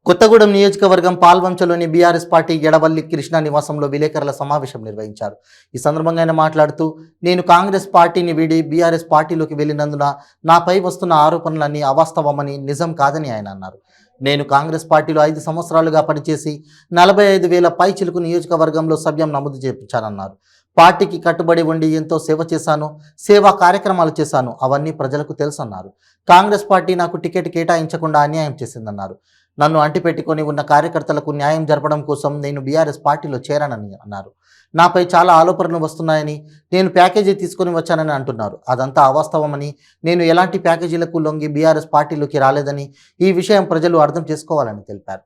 కొత్తగూడెం నియోజకవర్గం పాల్వంచలోని BRS party Edavalli Krishna నివాసంలో విలేకరుల సమావేశం నిర్వహించారు. ఈ సందర్భంగా ఆయన మాట్లాడుతూ, నేను కాంగ్రెస్ పార్టీని వీడి బీఆర్ఎస్ పార్టీలోకి వెళ్లినందున నాపై వస్తున్న ఆరోపణలన్నీ అవాస్తవమని, నిజం కాదని ఆయన అన్నారు. నేను కాంగ్రెస్ పార్టీలో 5 సంవత్సరాలుగా పనిచేసి 45,000 పైచిలుకు నియోజకవర్గంలో సభ్యం నమోదు చేయించానన్నారు. పార్టీకి కట్టుబడి ఉండి ఎంతో సేవ చేశాను, సేవా కార్యక్రమాలు చేశాను, అవన్నీ ప్రజలకు తెలుసన్నారు. కాంగ్రెస్ పార్టీ నాకు టికెట్ కేటాయించకుండా అన్యాయం చేసిందన్నారు. నన్ను అంటిపెట్టుకొని ఉన్న కార్యకర్తలకు న్యాయం జరపడం కోసం నేను బీఆర్ఎస్ పార్టీలో చేరానని అన్నారు. నాపై చాలా ఆరోపణలు వస్తున్నాయని, నేను ప్యాకేజీ తీసుకొని వచ్చానని అంటున్నారు. అదంతా అవాస్తవమని, నేను ఎలాంటి ప్యాకేజీలకు లొంగి బీఆర్ఎస్ పార్టీలోకి రాలేదని, ఈ విషయం ప్రజలు అర్థం చేసుకోవాలని తెలిపారు.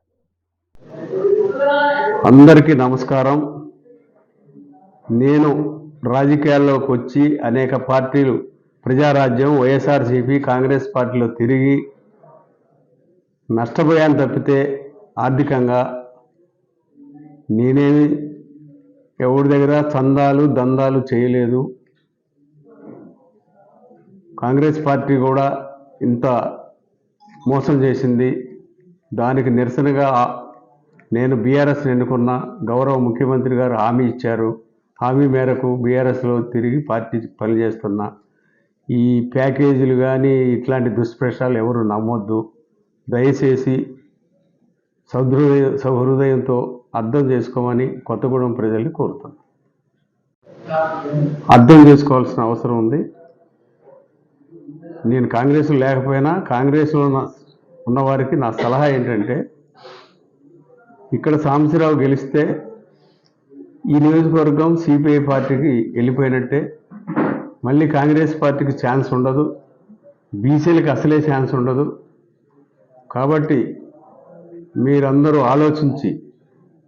అందరికీ నమస్కారం. నేను రాజకీయాల్లోకి వచ్చి అనేక పార్టీలు, ప్రజారాజ్యం, వైఎస్ఆర్సీపీ, కాంగ్రెస్ పార్టీలో తిరిగి నష్టపోయాను తప్పితే ఆర్థికంగా నేనేమి ఎవరి దగ్గర చందాలు దందాలు చేయలేదు. కాంగ్రెస్ పార్టీ కూడా ఇంత మోసం చేసింది. దానికి నిరసనగా నేను బీఆర్ఎస్ ఎన్నుకున్న గౌరవ ముఖ్యమంత్రి గారు హామీ ఇచ్చారు. హామీ మేరకు బీఆర్ఎస్లో తిరిగి పార్టీ పనిచేస్తున్నా. ఈ ప్యాకేజీలు కానీ ఇట్లాంటి దుష్ప్రచారాలు ఎవరు నమ్మొద్దు. దయచేసి సహృదయంతో అర్థం చేసుకోమని కొత్తగూడెం ప్రజల్ని కోరుతున్నాను. అర్థం చేసుకోవాల్సిన అవసరం ఉంది. నేను కాంగ్రెస్లో లేకపోయినా కాంగ్రెస్లో ఉన్నవారికి నా సలహా ఏంటంటే, ఇక్కడ సాంబశివరావు గెలిస్తే ఈ నియోజకవర్గం సిపిఐ పార్టీకి వెళ్ళిపోయినట్టే. మళ్ళీ కాంగ్రెస్ పార్టీకి ఛాన్స్ ఉండదు, బీసీలకు అసలే ఛాన్స్ ఉండదు. కాబట్టి మీరందరూ ఆలోచించి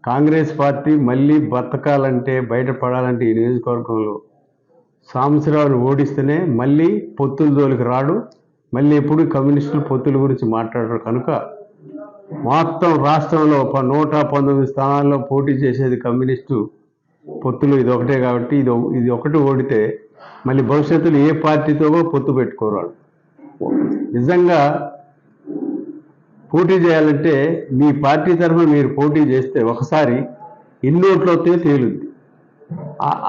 కాంగ్రెస్ పార్టీ మళ్ళీ బతకాలంటే, బయటపడాలంటే ఈ నియోజకవర్గంలో సాంబశివరావుని ఓడిస్తేనే మళ్ళీ పొత్తుల జోలికి రాడు. మళ్ళీ ఎప్పుడు కమ్యూనిస్టులు పొత్తుల గురించి మాట్లాడరు. కనుక మొత్తం రాష్ట్రంలో 119 స్థానాల్లో పోటీ చేసేది కమ్యూనిస్టు పొత్తులు ఇది ఒకటే. కాబట్టి ఇది ఒకటి ఓడితే మళ్ళీ భవిష్యత్తులో ఏ పార్టీతో పొత్తు పెట్టుకోరాడు. నిజంగా పోటీ చేయాలంటే మీ పార్టీ తరఫున మీరు పోటీ చేస్తే ఒకసారి ఇన్ని ఓట్లు వస్తే తేలుద్ది.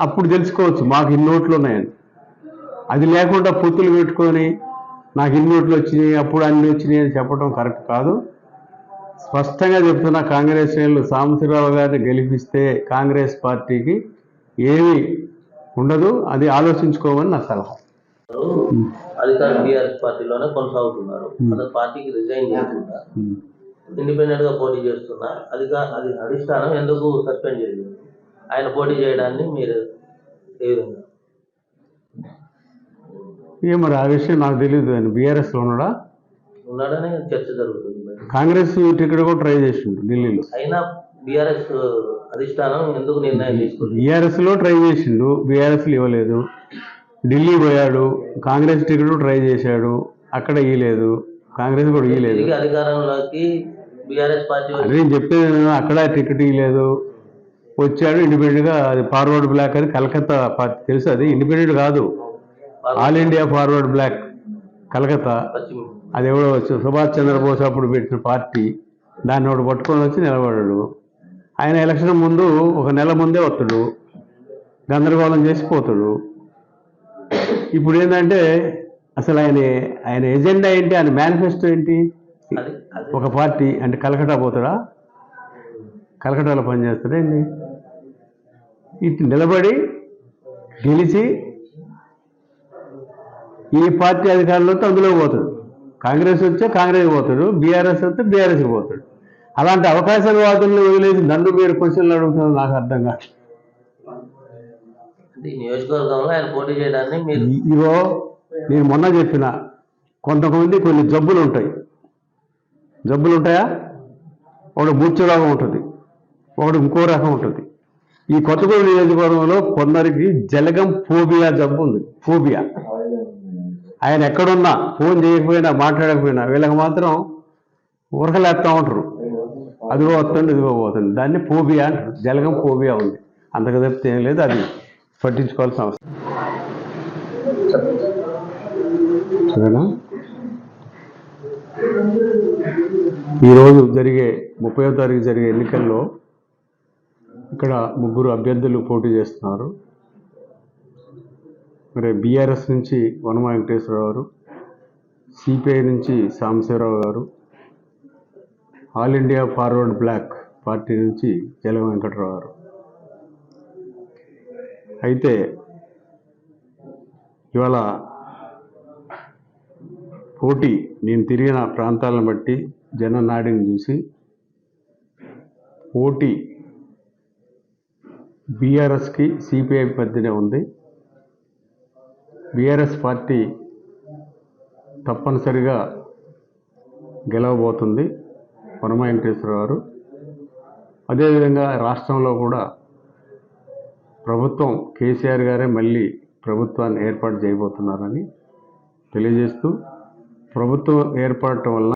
అప్పుడు తెలుసుకోవచ్చు మాకు ఇన్ని ఓట్లు ఉన్నాయని. అది లేకుండా పొత్తులు పెట్టుకొని నాకు ఇన్ని ఓట్లు వచ్చినాయి, అప్పుడు అన్ని వచ్చినాయి అని చెప్పడం కరెక్ట్ కాదు. స్పష్టంగా చెప్తున్నా, కాంగ్రెస్ శ్రేణులు సాంబశివరావు గారిని గెలిపిస్తే కాంగ్రెస్ పార్టీకి ఏమీ ఉండదు. అది ఆలోచించుకోమని నా సలహా. అధికార బీఆర్ఎస్ పార్టీలోనే కొనసాగుతున్నారు. అతను పార్టీకి రిజైన్ చేయకుండా ఇండిపెండెంట్ గా పోటీ చేస్తున్నా. అది అధిష్టానం ఎందుకు సస్పెండ్ చేయలేదు? ఆయన పోటీ చేయడాన్ని మీరు ఏ విధంగా? మరి ఆ విషయం నాకు తెలియదు. ఆయన బీఆర్ఎస్ లో ఉన్నాడని చర్చ జరుగుతుంది. కాంగ్రెస్ టికెట్ కూడా ట్రై చేసిండు ఢిల్లీలో. అయినా బీఆర్ఎస్ అధిష్టానం ఎందుకు నిర్ణయం తీసుకుంది? బీఆర్ఎస్ లో ట్రై చేసిండు, బీఆర్ఎస్ ఇవ్వలేదు. ఢిల్లీ పోయాడు, కాంగ్రెస్ టికెట్ ట్రై చేశాడు, అక్కడ ఇవ్వలేదు. కాంగ్రెస్ కూడా ఇవ్వలేదు. అధికారంలోకి బీఆర్ఎస్ పార్టీ నేను చెప్పేది, అక్కడ టికెట్ ఇవ్వలేదు. వచ్చాడు ఇండిపెండెంట్గా. అది ఫార్వర్డ్ బ్లాక్ అని కలకత్తా పార్టీ తెలుసు. అది ఇండిపెండెంట్ కాదు, all India Forward Bloc Calcutta. అది ఎవడో సుభాష్ చంద్రబోస్ అప్పుడు పెట్టిన పార్టీ. దాన్ని ఒకటి పట్టుకొని వచ్చి నిలబడ్డాడు. ఆయన ఎలక్షన్ ముందు 1 నెల ముందే వస్తాడు, గందరగోళం చేసిపోతాడు. ఇప్పుడు ఏంటంటే అసలు ఆయన ఎజెండా ఏంటి, ఆయన మేనిఫెస్టో ఏంటి? ఒక పార్టీ అంటే కలకట్టా పోతాడా, కలకట్టాలో పనిచేస్తాడా ఏంటి? ఇటు నిలబడి గెలిచి ఈ పార్టీ అధికారంలో వస్తే అందులో పోతాడు. కాంగ్రెస్ వస్తే కాంగ్రెస్ పోతాడు, బీఆర్ఎస్ వస్తే బీఆర్ఎస్కి పోతాడు. అలాంటి అవకాశవాదులను వదిలేసి నన్ను మీరు క్వశ్చన్లు అడుగుతున్నారు, నాకు అర్థం కాదు. నియోజకవర్గంలో ఆయన పోటీ చేయడాన్ని ఇదిగో నేను మొన్న చెప్పిన, కొంతమంది కొన్ని జబ్బులు ఉంటాయి. జబ్బులు ఉంటాయా? ఒకటి మూర్ఛలాగా ఉంటుంది, ఒకటి ఇంకో రకం ఉంటుంది. ఈ కొత్తగూడెం నియోజకవర్గంలో కొందరికి జలగం ఫోబియా జబ్బు ఉంది, ఫోబియా. ఆయన ఎక్కడున్నా, ఫోన్ చేయకపోయినా, మాట్లాడకపోయినా వీళ్ళకి మాత్రం ఉరకలేస్తూ ఉంటారు. అదిగో వస్తుంది, ఇదిగో పోతుంది. దాన్ని ఫోబియా అంటారు. జలగం ఫోబియా ఉంది, అంతగా చెప్తే ఏం లేదు. అది పట్టించుకోవాల్సిన అవసరం. సరేనా? ఈరోజు జరిగే 30వ తారీఖు జరిగే ఎన్నికల్లో ఇక్కడ 3 అభ్యర్థులు పోటీ చేస్తున్నారు. మరి బీఆర్ఎస్ నుంచి వనమా వెంకటేశ్వరరావు గారు, సిపిఐ నుంచి సాంబశివరావు గారు, all India Forward Bloc party నుంచి జల వెంకటరావు గారు. అయితే ఇవాళ పోటీ నేను తిరిగిన ప్రాంతాలను బట్టి జననాడిని చూసి పోటీ బీఆర్ఎస్కి సిపిఐ మధ్యనే ఉంది. బీఆర్ఎస్ పార్టీ తప్పనిసరిగా గెలవబోతుంది వనమా వెంకటేశ్వరరావు గారు. అదేవిధంగా రాష్ట్రంలో కూడా ప్రభుత్వం కేసీఆర్ గారే మళ్ళీ ప్రభుత్వాన్ని ఏర్పాటు చేయబోతున్నారని తెలియజేస్తూ ప్రభుత్వం ఏర్పడటం వలన